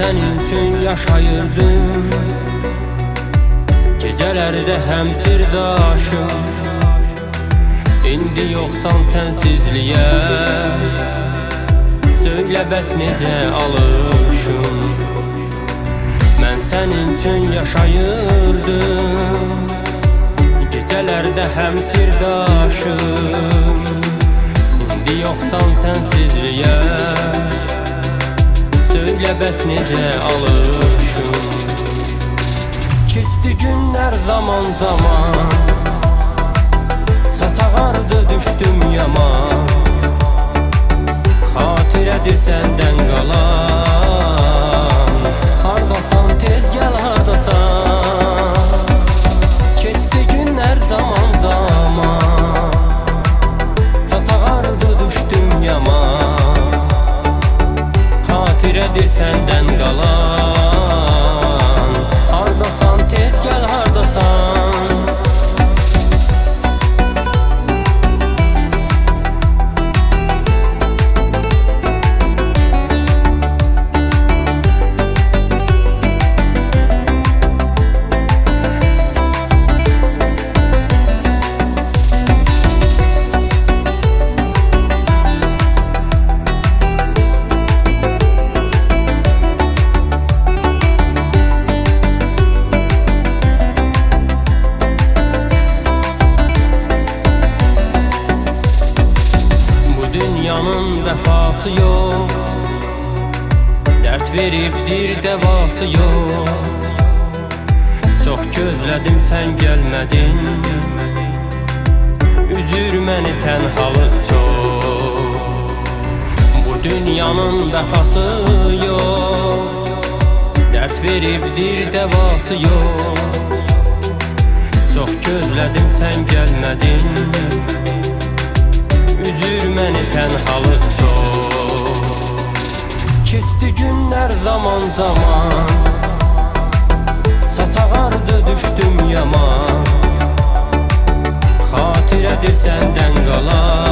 senin üçün yaşayırdım. Gecələrdə həm sirdaşım, indi yoxsan sensizliyə. Söylə bəs necə alışım, mən sənin üçün yaşayırdım. Gecələrdə həm sirdaşım, indi yoxsan sensizliyə. Söylə bəs necə alışım. Keçdi günlər zaman zaman, saçağardı düşdüm yaman. Xatirədir səndən qalan, hardasan tez gəl hardasan. Keçdi günlər zaman zaman, saçağardı düşdüm yaman. Xatirədir səndən qalan, hardasan tez gəl hardasan. Dünyanın vəfası yox, dərd veribdir dəvası yox. Çox gözlədim sən gəlmədin, üzür məni tənhalıq çox. Bu dünyanın vəfası yox, dərd veribdir dəvası yox. Çox gözlədim sən gəlmədin, üzür məni tənhalıq çox. Keçdi günlər zaman zaman, saçağardı düşdüm yaman. Xatirədir səndən qalan,